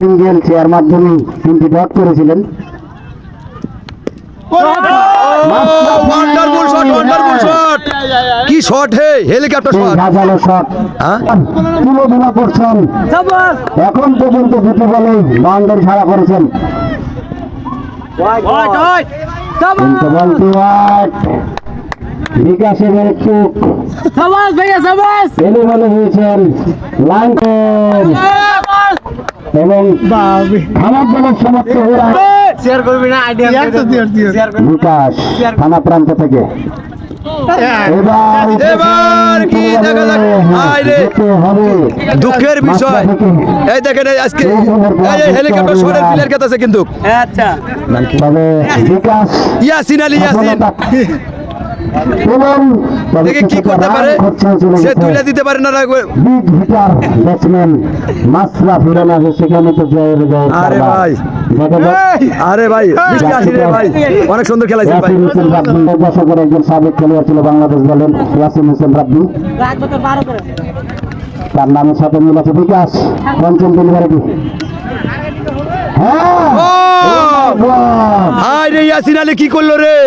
Single chair মাধ্যমে 3টি dot করেছিলেন। ওয়ান্ডারফুল শট, ওয়ান্ডারফুল শট, কি শট হে, হেলিকপ্টার শট, রাজালো শট। তুলোধুলা করছেন, এখন পর্যন্ত দুটি বলে বাউন্ডারি ছাড়া করেছেন। কিন্তু বলটি ওয়াট বিকাশের একটু এলোমেলো হয়েছেন লাইন এবং থানার দলের সমাপ্ত বিকাশ থানা প্রান্ত থেকে এবার কি দেখা যাক। হবে দুঃখের বিষয়, এই দেখেন এই আজকে এই হেলিকপ্টার শটের প্লেয়ার কে আছে কিন্তু, আচ্ছা তবে বিকাশ ইয়াসিন আলী, ইয়াসিন দেখে কি করতে পারে, সে তুলে দিতে পারে না। বিগ হিটার ব্যাটসম্যান মাসরা ফিরানা সেখানে তো জয়ের জয়। আরে ভাই, আরে ভাই বিকাশ রে ভাই, অনেক সুন্দর খেলাইছেন ভাই। ইয়াসিন হোসেন রাব্বি দর্শকের একজন সাবেক খেলোয়াড় ছিল বাংলাদেশ দলের। ইয়াসিন হোসেন রাব্বি, তার নামের সাথে মিল আছে বিকাশ। পঞ্চম ডেলিভারিটি, হাই রে ইয়াসিন আলী কি করলো রে,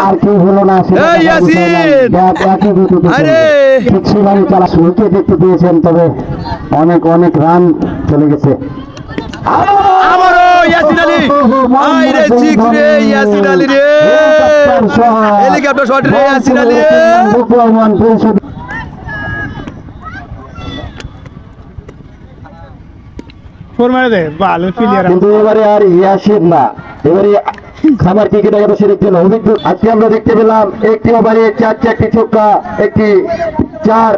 আর কি হলো না এই ইয়াসিন, আরে ঠিক সেভাবে খেলা শুরুকে দেখতে পেয়েছেন, তবে অনেক অনেক রান চলে গেছে। আমারও ইয়াসিন আলী, হাই রে সিক্স রে ইয়াসিন আলী রে, হেলিকপ্টার শট রে ইয়াসিন আলী। কিন্তু এবারে আর ইয়াসিন না, এবারে খামার ক্রিকেট একাদশের একজন অভিজ্ঞ। আজকে আমরা দেখতে পেলাম একটি ওভারে 4টি ছক্কা, একটি 4,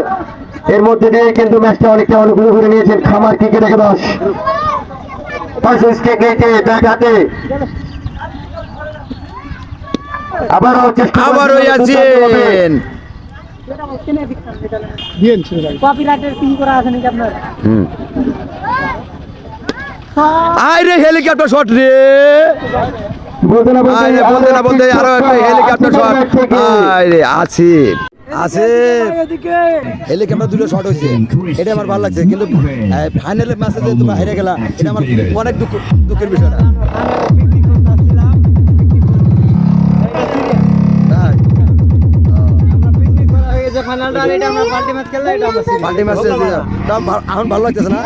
এর মধ্যে দিয়ে কিন্তু ম্যাচটা অনেকটা অনুকূল করে নিয়েছেন খামার ক্রিকেট একাদশ। আবারও ইয়াসিন, আরে হেলিকপ্টার শট রে, বলতে না বলতে আরো একটা হেলিকপ্টার শট। আরে আসিফ, হেলিকপ্টার দুটো শট হয়েছে, এটা আমার ভালো লাগছে। কিন্তু ফাইনালের ম্যাচে যে তোমরা হেরে গেলা, এটা আমার অনেক দুঃখের বিষয়। পাল্টি ম্যাচ এখন ভালো লাগতেছে না।